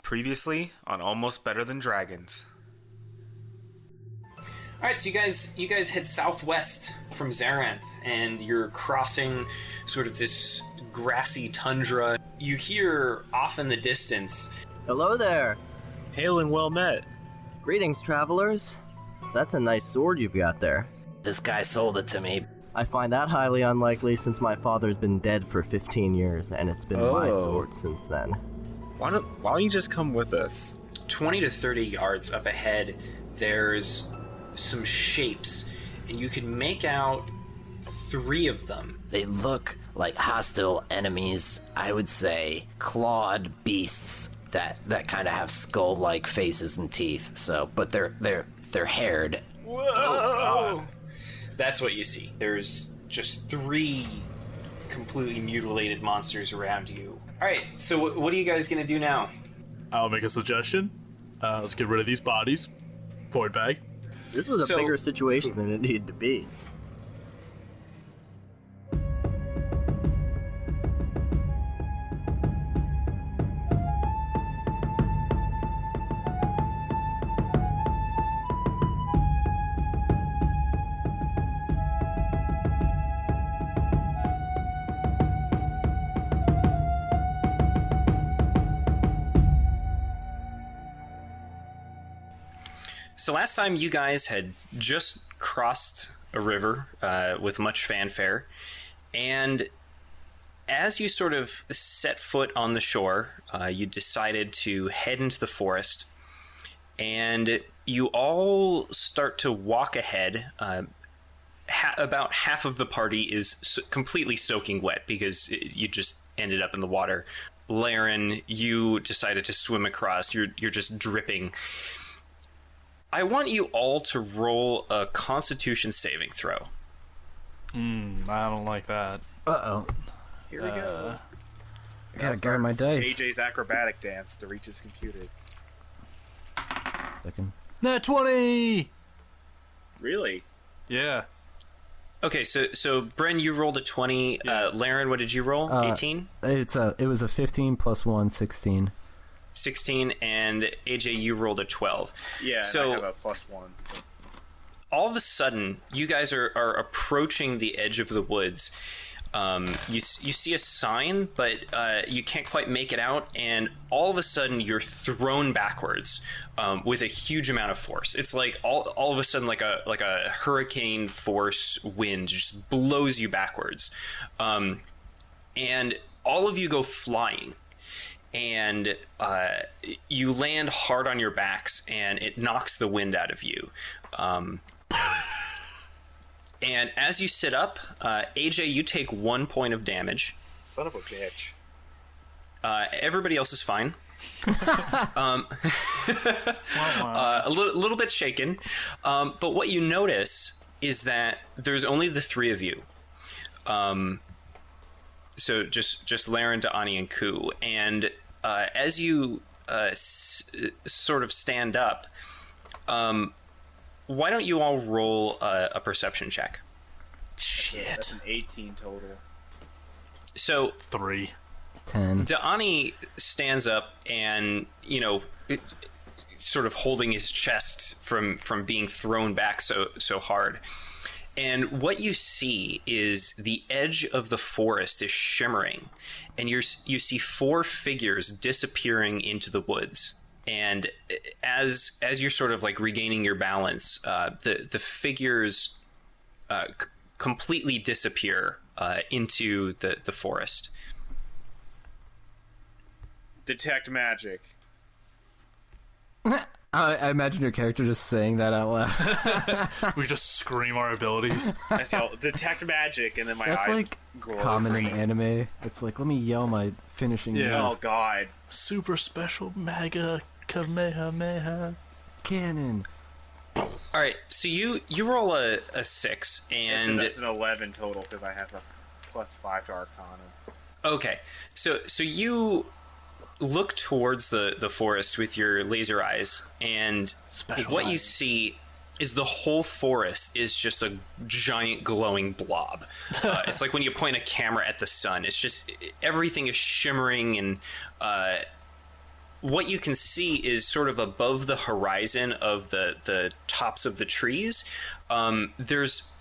Previously on Almost Better Than Dragons. All right, so you guys head southwest from Zaranth, and you're crossing sort of this grassy tundra. You hear off in the distance, Hello there. Hail and well met. Greetings, travelers. That's a nice sword you've got there. This guy sold it to me. I find that highly unlikely since my father's been dead for 15 years, and it's been my sword since then. Why don't you just come with us? 20 to 30 yards up ahead, there's some shapes, and you can make out 3 of them. They look like hostile enemies. I would say clawed beasts that kind of have skull-like faces and teeth. So, but they're haired. Whoa! That's what you see. There's just 3 completely mutilated monsters around you. All right, so what are you guys gonna do now? I'll make a suggestion. Let's get rid of these bodies. Void bag. This was a bigger situation than it needed to be. So last time you guys had just crossed a river with much fanfare, and as you sort of set foot on the shore, you decided to head into the forest, and you all start to walk ahead. About half of the party is completely soaking wet because you just ended up in the water. Laryn, you decided to swim across. You're just dripping. I want you all to roll a Constitution saving throw. I don't like that. Uh-oh. Here we go. I gotta guard my dice. AJ's acrobatic dance to reach his computer. Nat 20! Really? Yeah. Okay, so Bren, you rolled a 20. Yeah. Laryn, what did you roll? 18? It was a 15 plus 1, 16. 16, and AJ, you rolled a 12. Yeah, so I have a plus 1. all of a sudden, you guys are approaching the edge of the woods. You see a sign, but you can't quite make it out, and all of a sudden you're thrown backwards with a huge amount of force. It's like all of a sudden like a hurricane force wind just blows you backwards, and all of you go flying. And you land hard on your backs, and it knocks the wind out of you. And as you sit up, AJ, you take 1 point of damage. Son of a bitch. Everybody else is fine. A little bit shaken. But what you notice is that there's only the 3 of you. So just Laryn, Da'ani, and Ku. And as you sort of stand up, why don't you all roll a perception check? Shit. That's an 18 total. So 3. 10. Da'ani stands up and, sort of holding his chest from being thrown back so hard. And what you see is the edge of the forest is shimmering, and you see 4 figures disappearing into the woods. And as you're sort of like regaining your balance, the figures completely disappear into the forest. Detect magic. I imagine your character just saying that out loud. We just scream our abilities. I yell, detect magic, and then my That's eyes like glow common green. in anime. It's like, let me yell my finishing Yeah. Oh move. god. Super special mega Kamehameha. Cannon. All right, so you roll a 6, and That's an 11 total because I have a plus 5 to Arcana. okay, so you look towards the forest with your laser eyes, and Special what you eyes. see is the whole forest is just a giant glowing blob. It's like when you point a camera at the sun. It's just everything is shimmering, and what you can see is sort of above the horizon of the tops of the trees. There's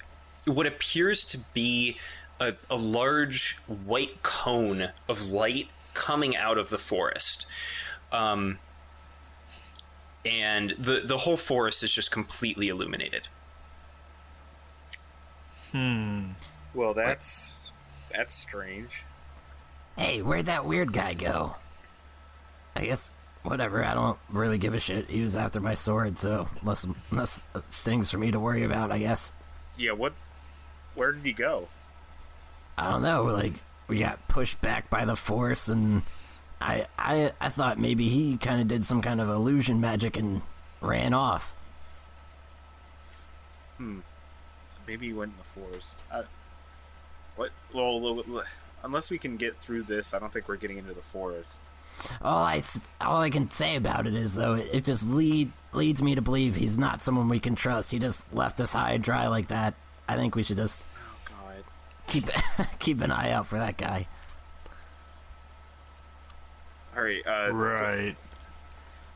what appears to be a large white cone of light coming out of the forest. And the whole forest is just completely illuminated. Well, that's strange. Hey, where'd that weird guy go? I guess, whatever, I don't really give a shit. He was after my sword, so less things for me to worry about, I guess. Yeah, where did he go? I don't know, like, we got pushed back by the force, and I thought maybe he kind of did some kind of illusion magic and ran off. Maybe he went in the forest. What? Well, unless we can get through this, I don't think we're getting into the forest. All I can say about it is, though, it just leads me to believe he's not someone we can trust. He just left us high and dry like that. I think we should just keep an eye out for that guy. All right. Right. So,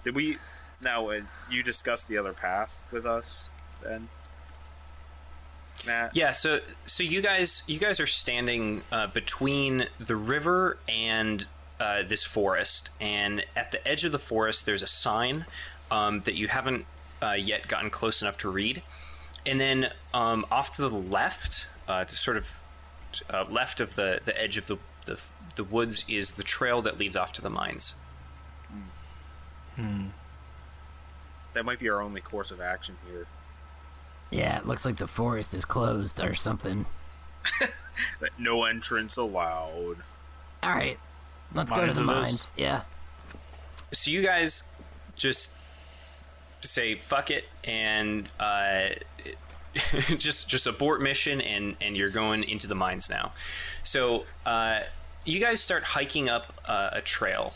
did we? Now, you discussed the other path with us, then, Matt? Yeah, so you guys are standing between the river and this forest, and at the edge of the forest there's a sign that you haven't yet gotten close enough to read, and then off to the left, to sort of left of the edge of the woods is the trail that leads off to the mines. That might be our only course of action here. Yeah, it looks like the forest is closed or something. No entrance allowed. All right, let's go to the mines. Yeah. So you guys just say fuck it and just abort mission, and you're going into the mines now. So you guys start hiking up a trail,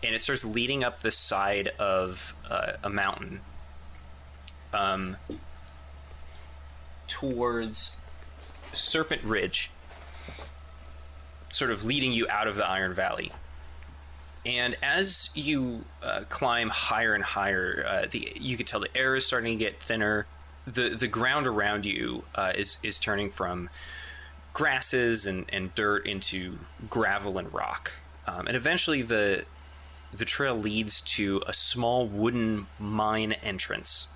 and it starts leading up the side of a mountain towards Serpent Ridge, sort of leading you out of the Iron Valley. And as you climb higher and higher, you can tell the air is starting to get thinner. The ground around you is turning from grasses and dirt into gravel and rock. And eventually the trail leads to a small wooden mine entrance.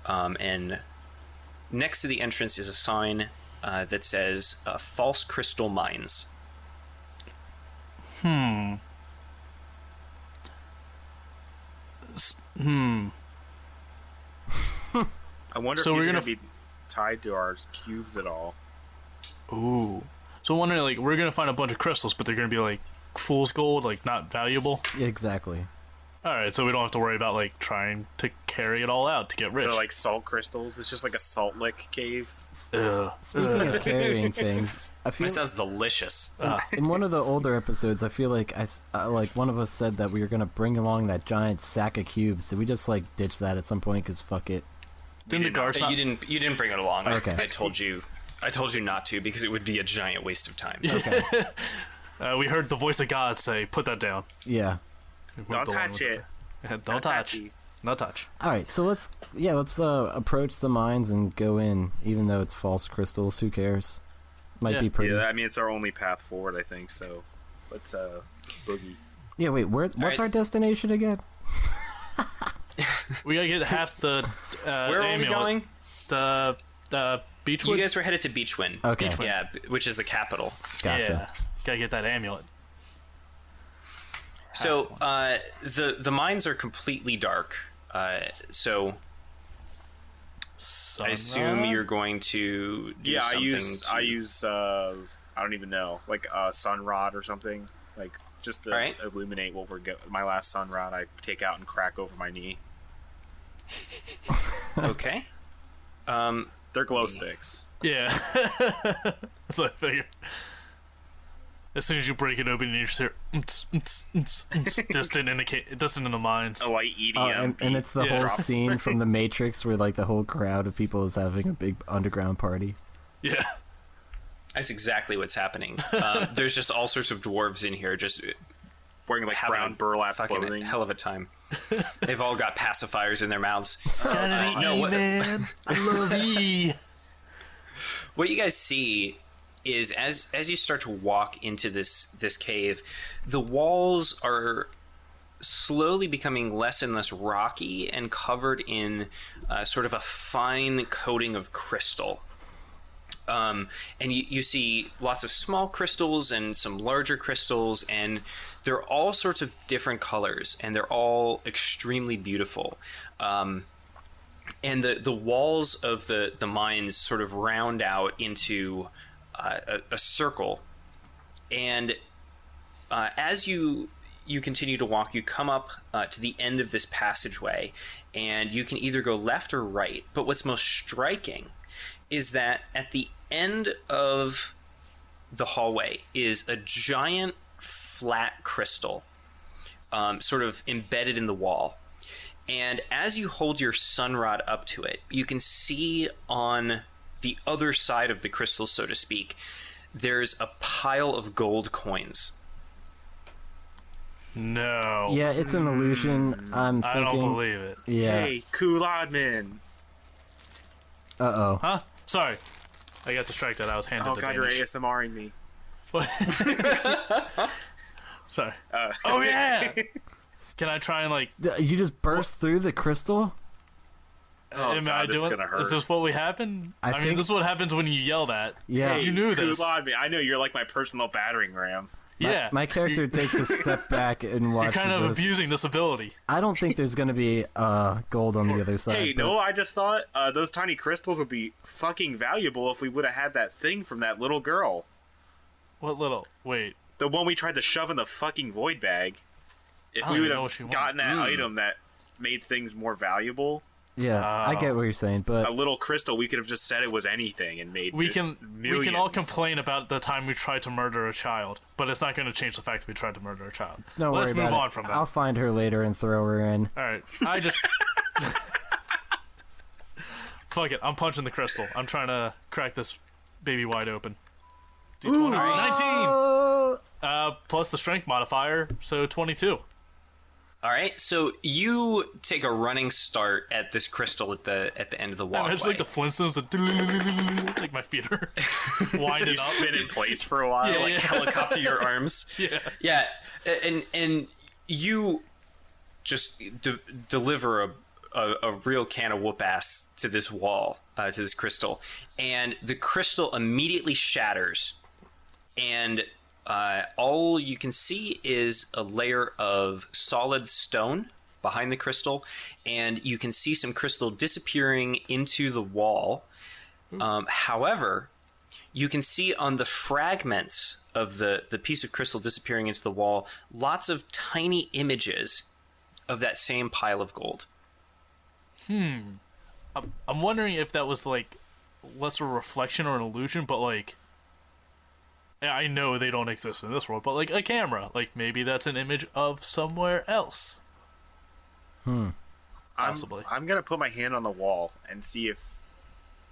And next to the entrance is a sign that says False Crystal Mines. I wonder So if we're he's gonna going to be tied to our cubes at all. Ooh. So I'm wondering, like, we're gonna find a bunch of crystals, but they're gonna be like fool's gold, like not valuable. Exactly. All right, so we don't have to worry about like trying to carry it all out to get rich. They're like salt crystals. It's just like a salt lick cave. Speaking of carrying things, I feel That sounds delicious. in one of the older episodes, I feel like like one of us said that we were gonna bring along that giant sack of cubes. Did we just like ditch that at some point? Cause fuck it. Didn't the guards not- You didn't bring it along. Okay. I told you not to, because it would be a giant waste of time. Okay. we heard the voice of God say, "Put that down." Yeah. We went Don't along touch with it. Don't Not touch. touchy. No touch. All right. So let's approach the mines and go in, even though it's false crystals. Who cares? Might be pretty. Yeah, I mean, it's our only path forward, I think, so let's boogie. Yeah. Wait. What's right. our destination again? We gotta get half the. Where are we going? The Beechwyn. You guys were headed to Beechwyn. Okay. Beechwyn. Yeah, which is the capital. Gotcha. Yeah, gotta get that amulet. So the mines are completely dark. So I assume you're going to do Yeah, something. I use I don't even know, like a sun rod or something, like just to Alright. illuminate what we're my last sun rod. I take out and crack over my knee. Okay. They're glow sticks. Yeah, that's what I figured. As soon as you break it open, you just hear distant in the mines. Oh, like EDM. And it's the Yeah. whole Drops. scene from The Matrix where like the whole crowd of people is having a big underground party. Yeah, That's exactly what's happening. There's just all sorts of dwarves in here, just wearing like having brown a burlap fucking clothing. hell of a time. They've all got pacifiers in their mouths. Man, I love E. What you guys see is as you start to walk into this cave, the walls are slowly becoming less and less rocky and covered in sort of a fine coating of crystal. And you see lots of small crystals and some larger crystals, and they're all sorts of different colors, and they're all extremely beautiful. And the walls of the mines sort of round out into a circle. And as you continue to walk, you come up to the end of this passageway, and you can either go left or right. But what's most striking is that at the end of the hallway is a giant flat crystal sort of embedded in the wall. And as you hold your sunrod up to it, you can see on the other side of the crystal, so to speak, there's a pile of gold coins. No. Yeah, it's an illusion. I'm thinking. I don't believe it. Yeah. Hey, Lademan. Uh-oh. Huh? Sorry. I got distracted. I was handed Oh the god, you're Danish. ASMRing me. Sorry. Oh, yeah! Can I try and, like... You just burst through the crystal? Oh am god, I this is doing... gonna hurt. Is this what we happen? I mean, think- this is what happens when you yell that. Yeah. Hey, You knew this. Lademan, I know you're like my personal battering ram. Yeah. My character takes a step back and You're watches kind of this. abusing this ability. I don't think there's gonna be gold on the other side. Hey, but- no, I just thought those tiny crystals would be fucking valuable if we would have had that thing from that little girl. What little... Wait. The one we tried to shove in the fucking void bag. If I don't we even would know what have you want. gotten that item that made things more valuable, Yeah, I get what you're saying, a but little crystal, we could have just said it was anything and made We can millions. all complain about the time we tried to murder a child, but it's not going to change the fact that we tried to murder a child. don't Let's worry move about on it. from that. I'll find her later and throw her in. All right. I just... Fuck it. I'm punching the crystal. I'm trying to crack this baby wide open. D20. 19! Oh, Plus the strength modifier, so 22. All right, so you take a running start at this crystal at the end of the walkway. It's like the Flintstones, like my feet are winding You up. spin in place for a while. Yeah, like, yeah. helicopter your arms. Yeah. and you just deliver a real can of whoop ass to this wall, to this crystal, and the crystal immediately shatters, and all you can see is a layer of solid stone behind the crystal, and you can see some crystal disappearing into the wall. However, you can see on the fragments of the piece of crystal disappearing into the wall lots of tiny images of that same pile of gold. I'm wondering if that was, like, less a reflection or an illusion, but, like... I know they don't exist in this world, but, like, a camera. Like, maybe that's an image of somewhere else. Possibly. I'm gonna put my hand on the wall and see if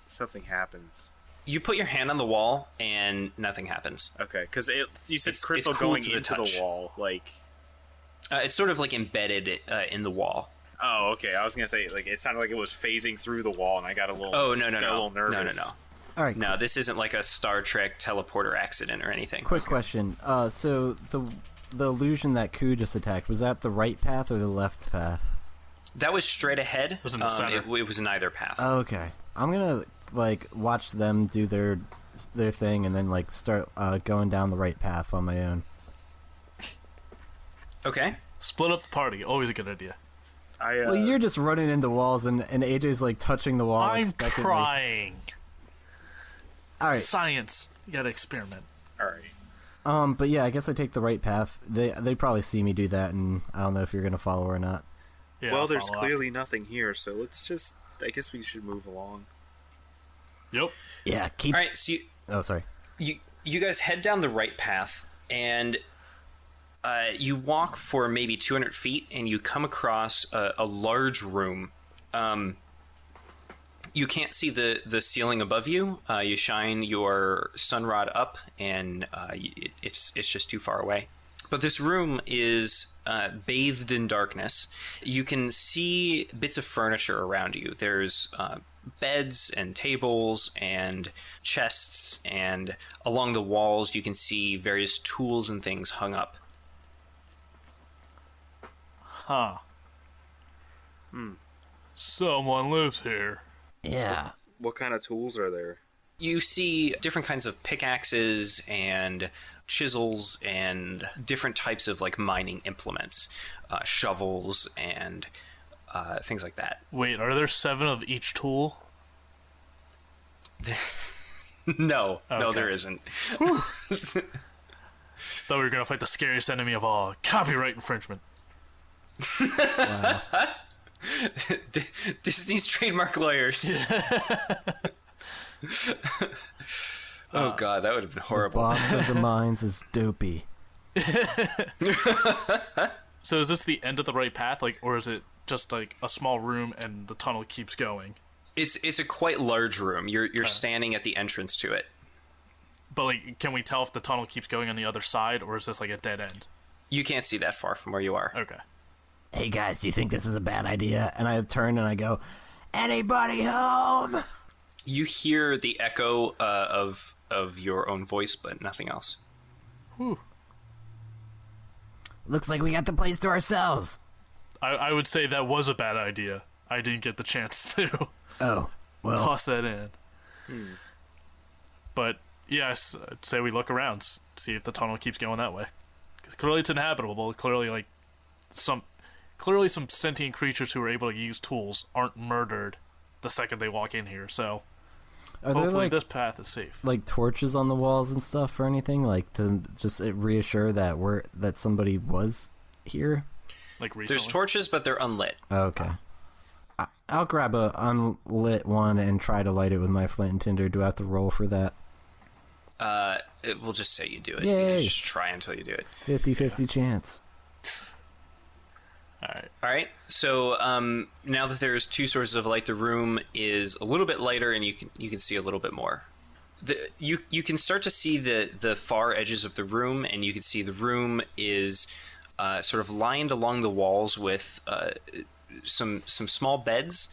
something happens. You put your hand on the wall and nothing happens. Okay, because you said It's crystal cool going to the into the touch. wall, like. It's sort of like embedded in the wall. Oh, okay. I was gonna say like it sounded like it was phasing through the wall, and I got a little. Oh, no, got a little nervous. No. all right. No, this isn't like a Star Trek teleporter accident or anything. Quick question. So the illusion that Ku just attacked, was that the right path or the left path? That was straight ahead. It was in the center. It was neither path. Okay. I'm gonna like watch them do their thing and then like start going down the right path on my own. Okay. Split up the party. Always a good idea. Well, you're just running into walls and AJ's like touching the wall. I'm expectantly. trying. All right. Science. You gotta experiment. All right. But yeah, I guess I take the right path. They probably see me do that, and I don't know if you're gonna follow or not. Yeah, Well, I'll there's follow clearly nothing here, so let's just. I guess we should move along. after. Yep. Yeah. Keep. All right. So Oh, sorry. you guys head down the right path, and you walk for maybe 200 feet, and you come across a large room. You can't see the ceiling above you. You shine your sunrod up, and it's just too far away. But this room is bathed in darkness. You can see bits of furniture around you. There's beds and tables and chests, and along the walls you can see various tools and things hung up. Huh. Someone lives here. Yeah. What kind of tools are there? You see different kinds of pickaxes and chisels and different types of like mining implements, shovels and things like that. Wait, are there 7 of each tool? No, Okay. there isn't. Thought we were gonna fight the scariest enemy of all, copyright infringement. Disney's trademark lawyers. Oh god, that would have been horrible. Box of the Mines is dopey. So is this the end of the right path, like, or is it just like a small room and the tunnel keeps going? It's a quite large room. You're standing at the entrance to it. But like, can we tell if the tunnel keeps going on the other side, or is this like a dead end? You can't see that far from where you are. Okay. Hey guys, do you think this is a bad idea? And I turn and I go, anybody home? You hear the echo of your own voice, but nothing else. Whew. Looks like we got the place to ourselves. I would say that was a bad idea. I didn't get the chance to Oh, well. toss that in. But yes, I'd say we look around, see if the tunnel keeps going that way. 'Cause clearly it's inhabitable. Clearly, like some sentient creatures who are able to use tools aren't murdered the second they walk in here. So Are there hopefully like this path is safe. like torches on the walls and stuff or anything, like to just reassure that that somebody was here? Like recently. There's torches, but they're unlit. Okay. I'll grab a unlit one and try to light it with my flint and tinder. Do I have to roll for that? We'll just say you do it. Yay. You can just try until you do it. 50-50 chance. All right. All right. So now that there's 2 sources of light, the room is a little bit lighter, and you can see a little bit more. You can start to see the far edges of the room, and you can see the room is sort of lined along the walls with some small beds,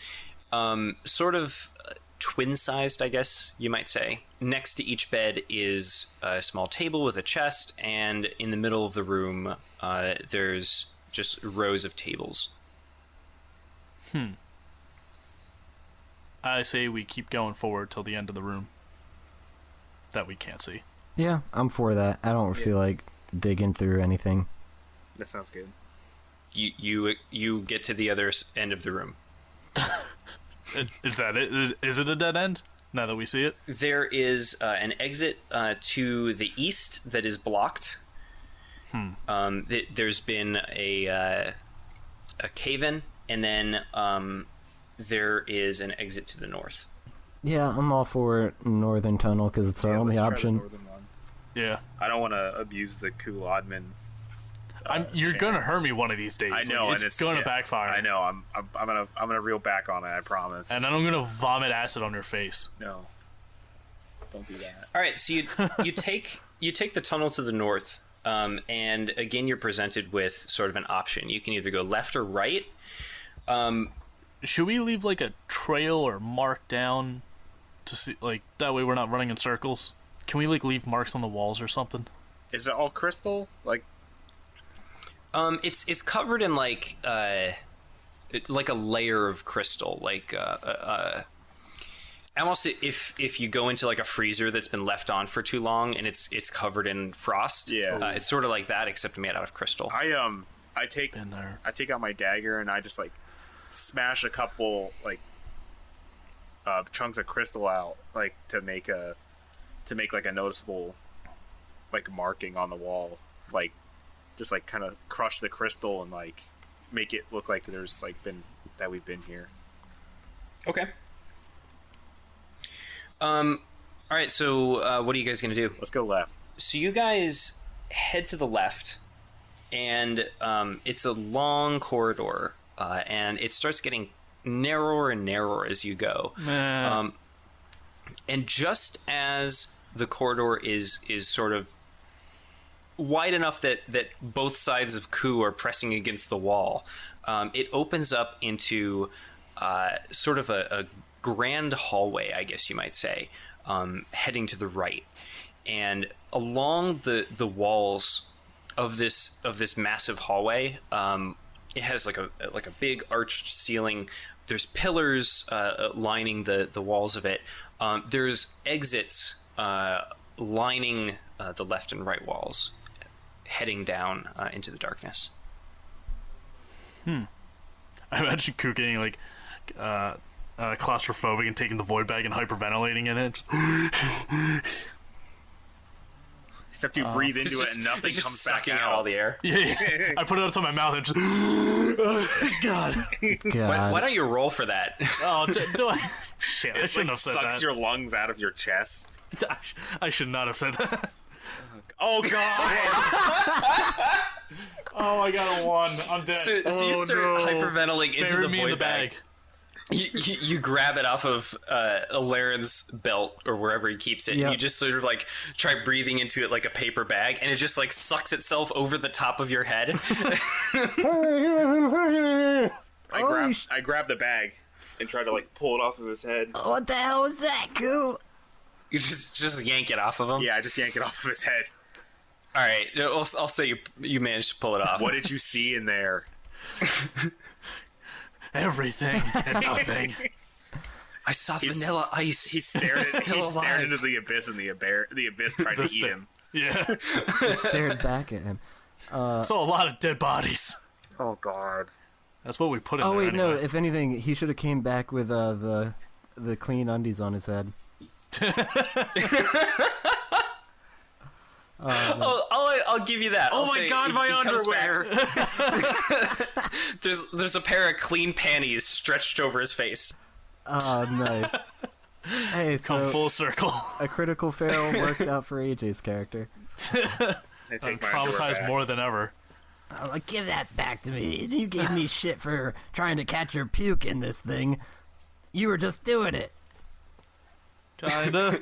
sort of twin-sized, I guess you might say. Next to each bed is a small table with a chest, and in the middle of the room, there's just rows of tables. I say we keep going forward till the end of the room that we can't see. Yeah, I'm for that. I don't feel like digging through anything. That sounds good. You get to the other end of the room. Is that it? Is it a dead end now that we see it? There is an exit to the east that is blocked. There's been a cave-in, and then there is an exit to the north. Yeah, I'm all for Northern Tunnel because it's our only let's try the option. northern one. Yeah. I don't want to abuse the Ku-Ruk. You're gonna hurt me one of these days. I know, Like, and it's gonna backfire. I know. I'm gonna reel back on it. I promise. And then I'm gonna vomit acid on your face. No, don't do that. All right, so you take the tunnel to the north, and again you're presented with sort of an option. You can either go left or right. Should we leave like a trail or mark down to see, like, that way we're not running in circles? Can we like leave marks on the walls or something? Is it all crystal? Like, It's covered in like a layer of crystal, like almost if you go into like a freezer that's been left on for too long and it's covered in frost. Yeah. It's sort of like that, except made out of crystal. I take Been there. I take out my dagger and I just like smash a couple like chunks of crystal out, like to make like a noticeable like marking on the wall, like just like kind of crush the crystal and like make it look like there's like we've been here. Okay. All right. So what are you guys gonna do? Let's go left. So you guys head to the left, and it's a long corridor, and it starts getting narrower and narrower as you go. And just as the corridor is sort of wide enough that both sides of Ku are pressing against the wall. It opens up into sort of a grand hallway, I guess you might say, heading to the right. And along the walls of this massive hallway, it has like a big arched ceiling. There's pillars lining the walls of it. There's exits lining the left and right walls, heading down into the darkness. I imagine Ku getting like claustrophobic and taking the void bag and hyperventilating in it. Except you breathe into it and nothing comes back sucking out. out all the air. Yeah. I put it outside my mouth and just God. Why don't you roll for that? Oh, do I? Shit, I It shouldn't like have said sucks that. your lungs out of your chest. I should not have said that. Oh god! Oh, I got a 1. I'm dead. So you start hyperventilating into Bury the me void in the bag. You grab it off of Laryn's belt or wherever he keeps it, Yep. and you just sort of like try breathing into it like a paper bag, and it just like sucks itself over the top of your head. I grab the bag and try to like pull it off of his head. What the hell was that, Ku? You just yank it off of him. Yeah, I just yank it off of his head. All right, I'll say you managed to pull it off. What did you see in there? Everything and nothing. I saw vanilla ice. He stared Still alive. into the abyss, and the abyss tried to eat him. Yeah. Stared back at him. Saw a lot of dead bodies. Oh god. That's what we put in Oh there wait, anyway. no. If anything, he should have came back with the clean undies on his head. I'll give you that. Oh I'll my say god, my he comes underwear! back- There's a pair of clean panties stretched over his face. Oh, nice. Hey, Come so full circle. a critical fail worked out for AJ's character. I I'm take my underwear traumatized back. more than ever. I'm like, give that back to me. You gave me shit for trying to catch your puke in this thing. You were just doing it. Kinda.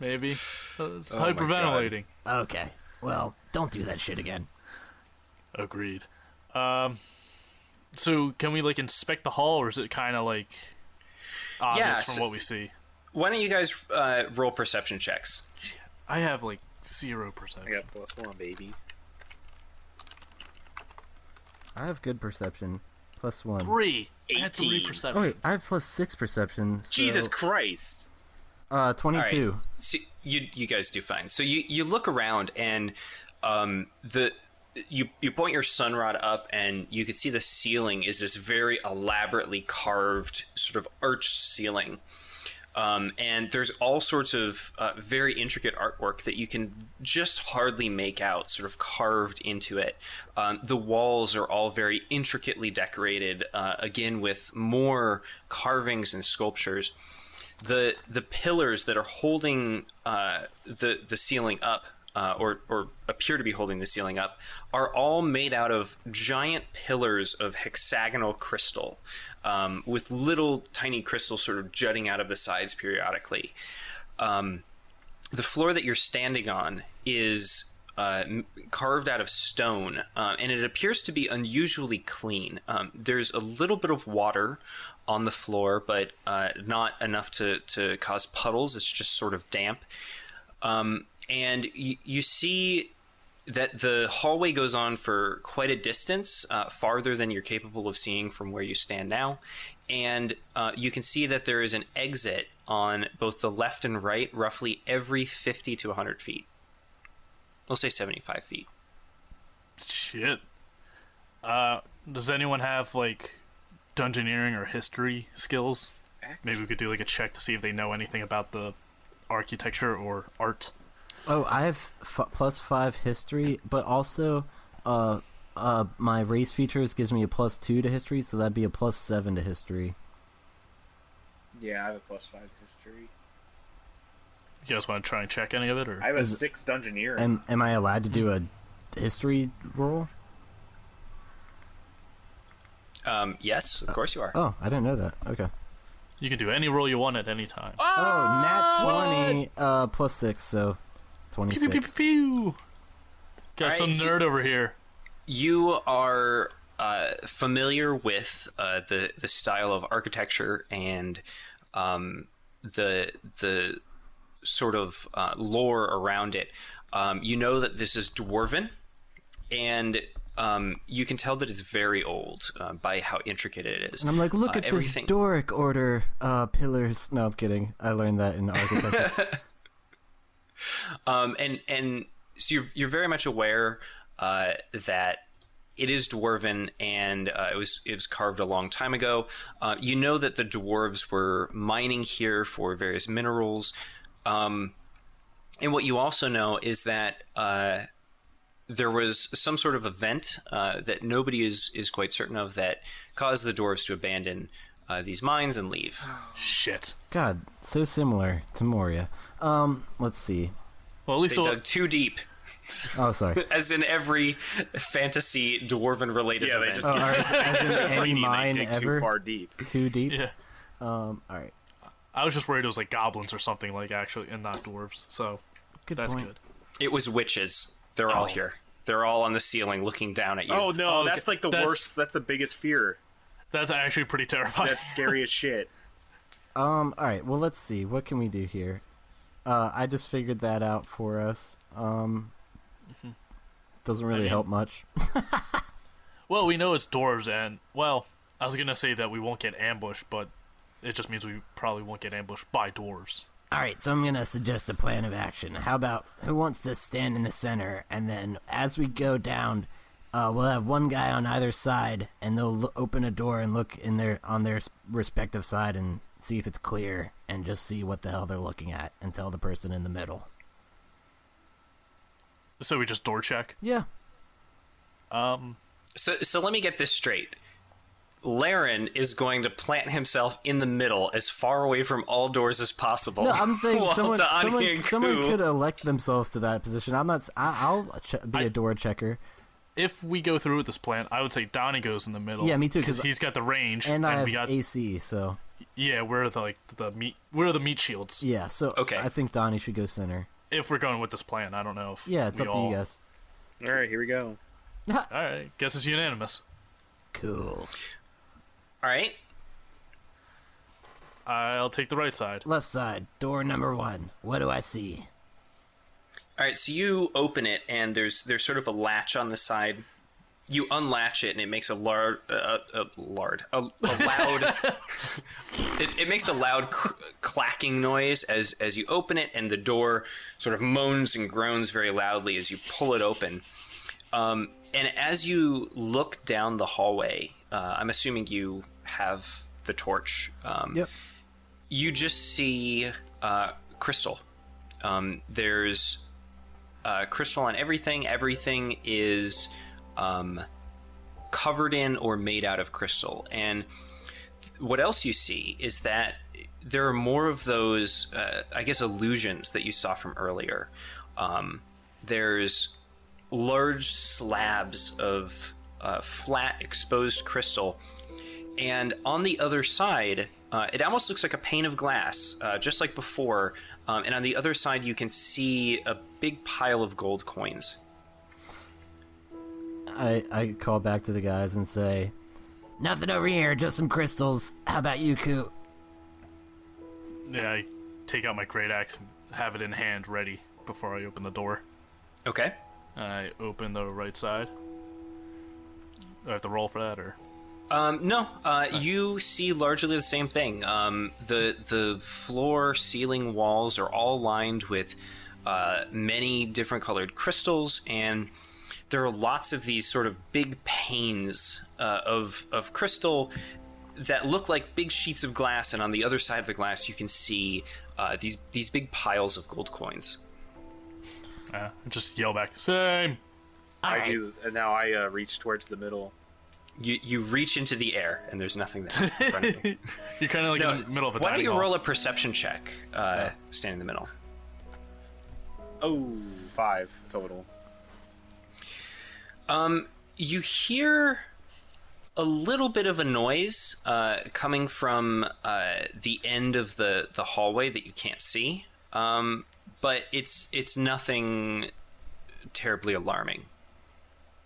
Maybe. It's hyperventilating. Okay. Well, don't do that shit again. Agreed. So can we like inspect the hall, or is it kind of like obvious Yeah, from so- what we see? Why don't you guys roll perception checks? I have like 0%. I got +1, baby. I have good perception. +1. 3. I had 3 18. perception. Oh wait, I have +6 perception. So, Jesus Christ! 22. All right. So you guys do fine. So you look around and you point your sunrod up and you can see the ceiling is this very elaborately carved sort of arched ceiling. And there's all sorts of very intricate artwork that you can just hardly make out, sort of carved into it. The walls are all very intricately decorated, again with more carvings and sculptures. The pillars that are holding the ceiling up, or appear to be holding the ceiling up, are all made out of giant pillars of hexagonal crystal, with little tiny crystals sort of jutting out of the sides periodically. The floor that you're standing on is carved out of stone, and it appears to be unusually clean. There's a little bit of water on the floor, but not enough to cause puddles. It's just sort of damp. And you see that the hallway goes on for quite a distance, farther than you're capable of seeing from where you stand now. And you can see that there is an exit on both the left and right, roughly every 50 to 100 feet. We'll say 75 feet. Shit. Does anyone have like dungeoneering or history skills? Maybe we could do like a check to see if they know anything about the architecture or art. Oh, I have +5 history, but also my race features gives me a +2 to history, so that'd be a +7 to history. Yeah, I have a +5 history. You guys want to try and check any of it, or I have a 6 dungeoneer. Am I allowed to do a history roll? Yes, of course you are. Oh, I didn't know that. Okay. you can do any roll you want at any time? Oh, nat 20 +6, so Pew, pew, pew, 26. pew, pew. Got All some right, nerd over here. You are familiar with the style of architecture and the sort of lore around it. You know that this is dwarven, and you can tell that it's very old by how intricate it is. And I'm like, look at everything... this Doric order pillars. No, I'm kidding. I learned that in architecture. And so you're very much aware that it is dwarven, and it was carved a long time ago. You know that the dwarves were mining here for various minerals, and what you also know is that there was some sort of event that nobody is quite certain of that caused the dwarves to abandon these mines and leave. Shit. God, so similar to Moria. Let's see. Well, at least They dug too deep. Oh, sorry. As in every fantasy dwarven related Yeah, they event. just As in any Brainy, they mine dig ever? too far deep. Too deep? Yeah. All right. I was just worried it was like goblins or something, like actually, and not dwarves. So Good that's point. good. It was witches. They're all here. They're all on the ceiling looking down at you. Oh no, Oh, that's like the that's- worst. That's the biggest fear. That's actually pretty terrifying. That's scary as shit. All right. Well, let's see. What can we do here? I just figured that out for us. Doesn't really help much. Well, we know it's dwarves, and well, I was gonna say that we won't get ambushed, but it just means we probably won't get ambushed by dwarves. All right, so I'm going to suggest a plan of action. How about who wants to stand in the center, and then as we go down, we'll have one guy on either side, and they'll open a door and look on their respective side and see if it's clear, and just see what the hell they're looking at, and tell the person in the middle. So we just door check. Yeah. So let me get this straight. Laryn is going to plant himself in the middle, as far away from all doors as possible. No, I'm saying while someone Donnie and Ku- could elect themselves to that position. I'm not. I'll be a door checker. If we go through with this plan, I would say Donnie goes in the middle. Yeah, me too, Because 'cause- he's got the range, And I have we got AC, so yeah. We're the meat. We're the meat shields. yeah. So Okay. I think Donnie should go center. If we're going with this plan, I don't know if Yeah, it's we up to all... you guys. All right, here we go. All right, guess it's unanimous. Cool. All right. I'll take the right side. Left side, door number 1. What do I see? All right. So you open it, and there's sort of a latch on the side. You unlatch it, and it makes a loud. It makes a loud clacking noise as you open it, and the door sort of moans and groans very loudly as you pull it open. And as you look down the hallway, I'm assuming you have the torch. Yep. You just see crystal. There's crystal on everything. Everything is covered in or made out of crystal. And what else you see is that there are more of those, I guess, illusions that you saw from earlier. There's large slabs of flat exposed crystal, and on the other side it almost looks like a pane of glass, just like before, and on the other side you can see a big pile of gold coins. I call back to the guys and say, nothing over here, just some crystals. How about you, Ku? Yeah, I take out my great axe and have it in hand, ready before I open the door. Okay. I open the right side. Do I have to roll for that, or? No, you see largely the same thing. The floor, ceiling, walls are all lined with many different colored crystals, and there are lots of these sort of big panes of crystal that look like big sheets of glass, and on the other side of the glass you can see these big piles of gold coins. Just yell back, same. I do, and now I reach towards the middle. You reach into the air, and there's nothing there in front of you. You're kind of like No, in the middle of a why don't dining you hall. roll a perception check, standing in the middle? Oh, 5 total. You hear a little bit of a noise coming from the end of the hallway that you can't see, but it's nothing terribly alarming.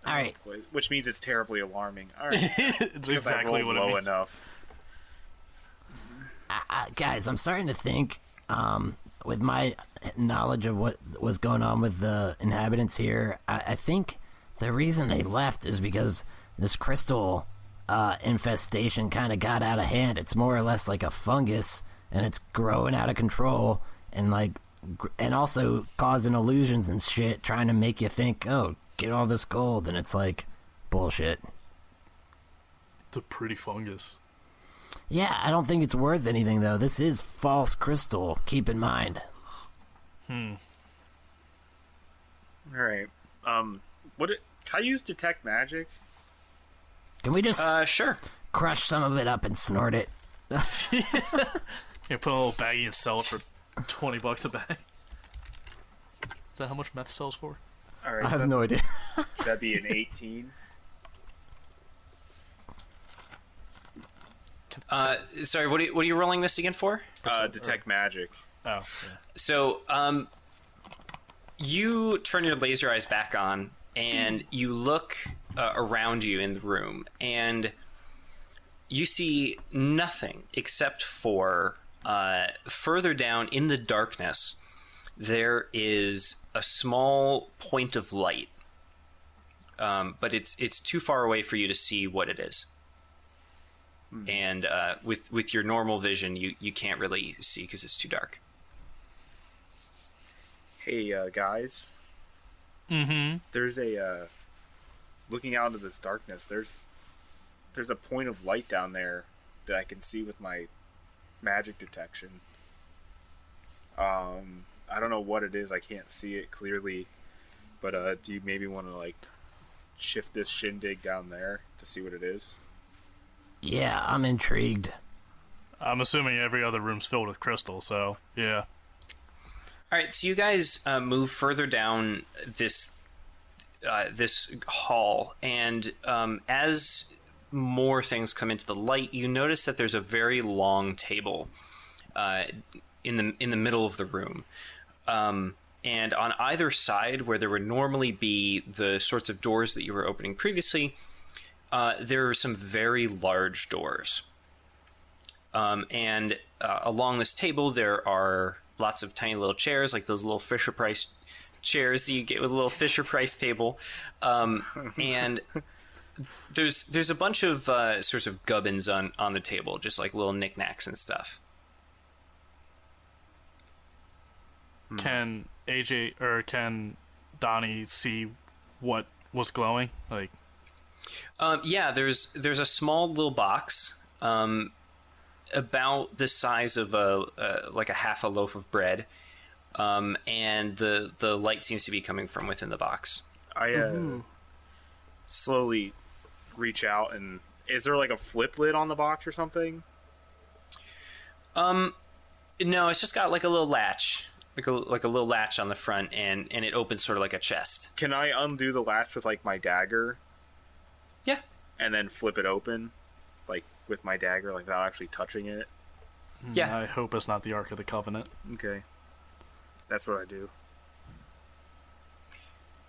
All right. Which means it's terribly alarming. All right. It's exactly what it low means. enough. Guys, I'm starting to think, with my knowledge of what was going on with the inhabitants here, I think the reason they left is because this crystal infestation kind of got out of hand. It's more or less like a fungus, and it's growing out of control, and and also causing illusions and shit, trying to make you think, oh, get all this gold, and it's like bullshit. It's a pretty fungus. Yeah, I don't think it's worth anything, though. This is false crystal, keep in mind. All right. Can I use detect magic? Can we just Sure. crush some of it up and snort it? You put a little baggie and sell it for $20 a bag. Is that how much meth sells for? All right. I have no idea. That'd be an 18. Sorry, what are you rolling this again for? Detect magic. Oh, yeah. So, you turn your laser eyes back on, and you look around you in the room, and you see nothing except for further down in the darkness, there is a small point of light, but it's too far away for you to see what it is. And with your normal vision, you can't really see because it's too dark. Hey, guys. Mm-hmm. There's a looking out into this darkness. There's a point of light down there that I can see with my magic detection. I don't know what it is. I can't see it clearly, but do you maybe want to shift this shindig down there to see what it is? Yeah, I'm intrigued. I'm assuming every other room's filled with crystal, so yeah. All right, so you guys move further down this hall, and as more things come into the light, you notice that there's a very long table in the middle of the room, and on either side, where there would normally be the sorts of doors that you were opening previously, there are some very large doors, and along this table there are lots of tiny little chairs, like those little Fisher-Price chairs that you get with a little Fisher-Price table. And there's a bunch of sorts of gubbins on the table, just like little knickknacks and stuff. Can AJ or can Donnie see what was glowing? Yeah, there's a small little box, about the size of like a half a loaf of bread, and the light seems to be coming from within the box. I slowly reach out, and is there a flip lid on the box or something? No, it's just got like a little latch, like a little latch on the front, and it opens sort of like a chest. Can I undo the latch with my dagger? Yeah. And then flip it open, with my dagger, without actually touching it? Yeah. I hope it's not the Ark of the Covenant. Okay. That's what I do.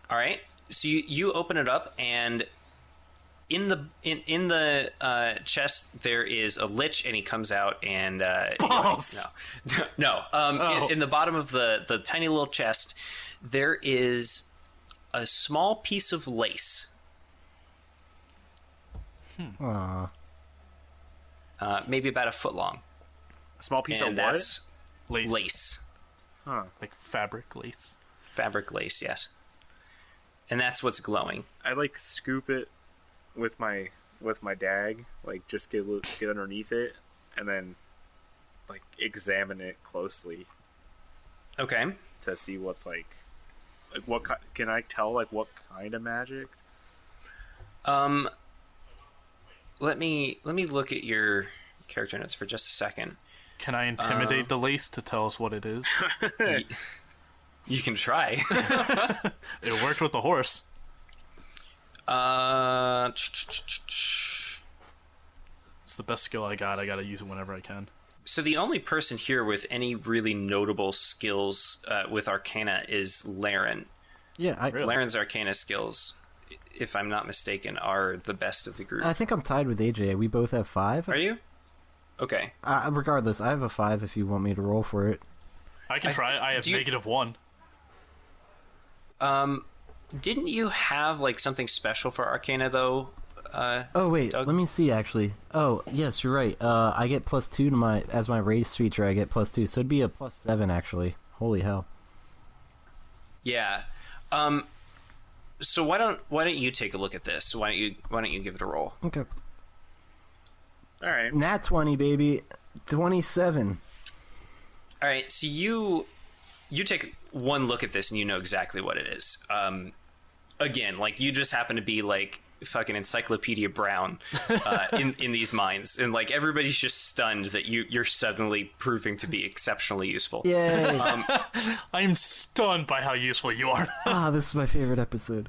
All right. So you open it up, and in the chest there is a lich, and he comes out and Balls! no. In the bottom of the tiny little chest, there is a small piece of lace. Aww. Maybe about a foot long. A small piece And of that's Lace. lace. Huh. Like fabric lace. Fabric lace, yes. And that's what's glowing. I scoop it with my dag, just get underneath it, and then examine it closely Okay. to see what's what can I tell what kind of magic? Let me look at your character notes for just a second. Can I intimidate the lace to tell us what it is? You can try. It worked with the horse. It's the best skill I got. I gotta use it whenever I can. So the only person here with any really notable skills with Arcana is Laryn. Yeah, Laryn's Arcana skills, if I'm not mistaken, are the best of the group. I think I'm tied with AJ. We both have 5. Are you? Okay. Regardless, I have a 5 if you want me to roll for it. I can try. I have -1. Didn't you have like something special for Arcana though? Oh wait, Doug? let me see actually. Oh yes, you're right. I get +2 to my raised feature. I get +2, so it'd be a +7 actually. Holy hell. Yeah. So why don't you take a look at this? Why don't you give it a roll? Okay. All right. Nat 20, baby. 27. All right. So you take one look at this and you know exactly what it is. Again, like you just happen to be like fucking Encyclopedia Brown in these mines, and like everybody's just stunned that you're suddenly proving to be exceptionally useful. Yay! I am stunned by how useful you are. This is my favorite episode.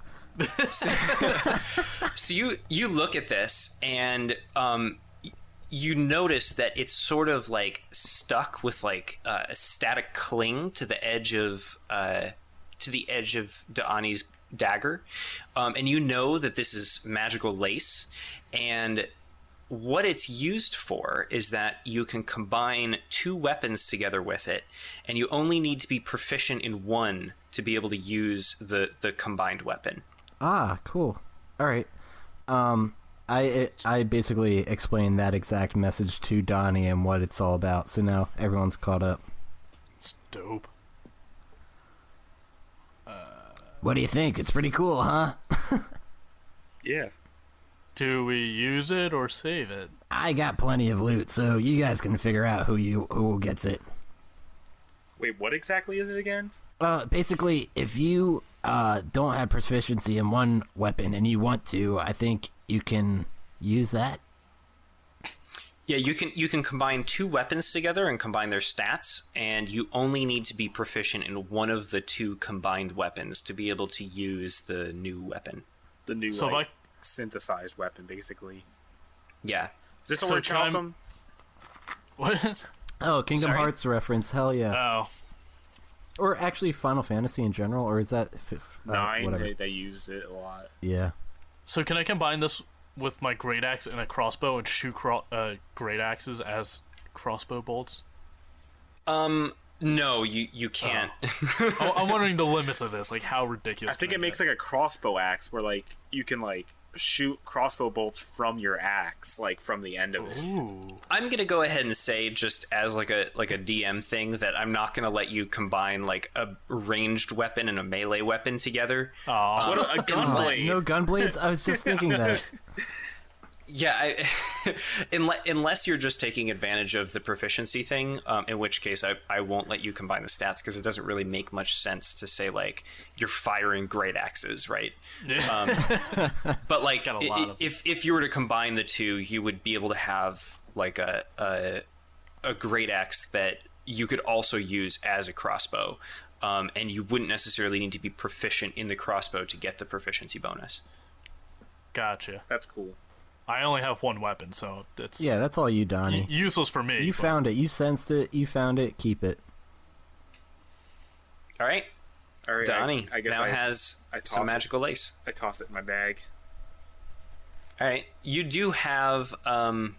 So you look at this and you notice that it's sort of like stuck with like a static cling to the edge of Da'ani's dagger, and you know that this is magical lace, and what it's used for is that you can combine 2 weapons together with it, and you only need to be proficient in one to be able to use the combined weapon. Cool. All right. I basically explained that exact message to Donnie and what it's all about, so now everyone's caught up. It's dope. What do you think? It's pretty cool, huh? Yeah. Do we use it or save it? I got plenty of loot, so you guys can figure out who gets it. Wait, what exactly is it again? Basically, if you don't have proficiency in one weapon and you want to, I think you can use that. Yeah, you can combine 2 weapons together and combine their stats, and you only need to be proficient in one of the 2 combined weapons to be able to use the new weapon. The new synthesized weapon, basically. Yeah. Is this the word Chalcom? What? Oh, Kingdom Hearts reference. Hell yeah. Oh. Or actually Final Fantasy in general, or is that 9? They used it a lot. Yeah. So can I combine this with my great axe and a crossbow and shoot great axes as crossbow bolts? No, you can't. I'm wondering the limits of this, like how ridiculous. I think it makes like a crossbow axe where like you can like shoot crossbow bolts from your axe, like from the end of it. Ooh. I'm gonna go ahead and say, just as like a DM thing, that I'm not gonna let you combine like a ranged weapon and a melee weapon together. What a gunblade! No gunblades? I was just thinking that. Yeah, unless you're just taking advantage of the proficiency thing, in which case I won't let you combine the stats, because it doesn't really make much sense to say like you're firing great axes, right? But like if you were to combine the 2, you would be able to have like a great axe that you could also use as a crossbow, and you wouldn't necessarily need to be proficient in the crossbow to get the proficiency bonus. Gotcha. That's cool. I only have 1 weapon, so it's that's all you, Donnie. Useless for me. You found it. You sensed it. You found it. Keep it. All right. Donnie I guess now has some magical lace. I toss it in my bag. All right. You do have... I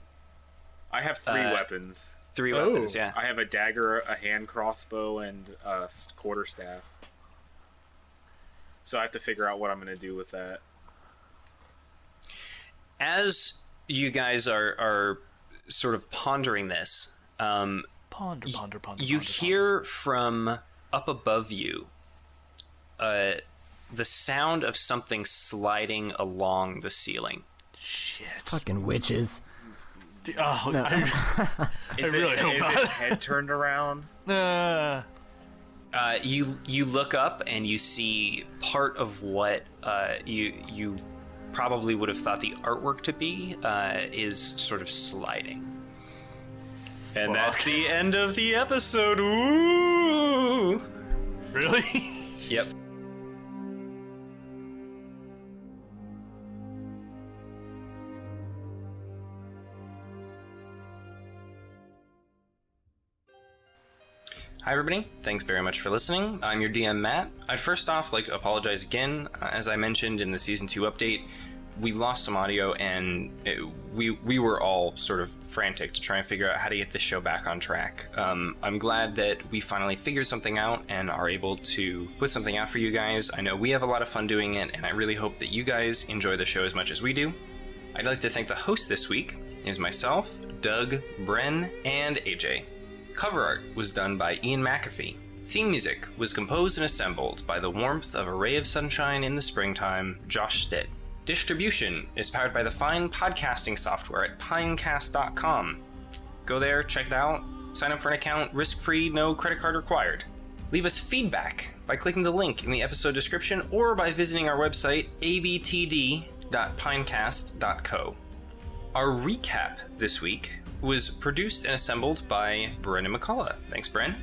have 3 weapons. 3 weapons, yeah. I have a dagger, a hand crossbow, and a quarterstaff. So I have to figure out what I'm going to do with that. As you guys are sort of pondering this, ponder. You hear from up above you the sound of something sliding along the ceiling. Shit. Fucking witches. Oh, no. I really hope not. Is his head turned around? You look up and you see part of what you probably would have thought the artwork to be is sort of sliding. And that's the end of the episode. Ooh! Really? Yep. Hi everybody, thanks very much for listening. I'm your DM Matt. I'd first off like to apologize again. As I mentioned in the Season 2 update, we lost some audio and we were all sort of frantic to try and figure out how to get this show back on track. I'm glad that we finally figured something out and are able to put something out for you guys. I know we have a lot of fun doing it, and I really hope that you guys enjoy the show as much as we do. I'd like to thank the host this week is myself, Doug, Bren, and AJ. Cover art was done by Ian McAfee. Theme music was composed and assembled by the warmth of a ray of sunshine in the springtime, Josh Stitt. Distribution is powered by the fine podcasting software at pinecast.com. Go there, check it out, sign up for an account, risk-free, no credit card required. Leave us feedback by clicking the link in the episode description or by visiting our website, abtd.pinecast.co. Our recap this week was produced and assembled by Bren and McCullough. Thanks, Bren.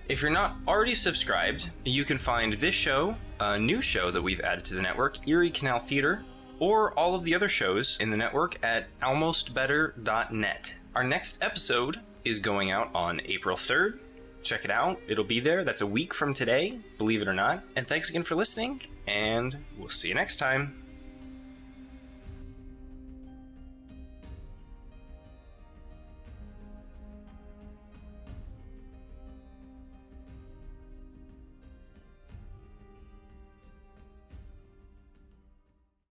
If you're not already subscribed, you can find this show, a new show that we've added to the network, Erie Canal Theater, or all of the other shows in the network at almostbetter.net. Our next episode is going out on April 3rd. Check it out. It'll be there. That's a week from today, believe it or not. And thanks again for listening, and we'll see you next time.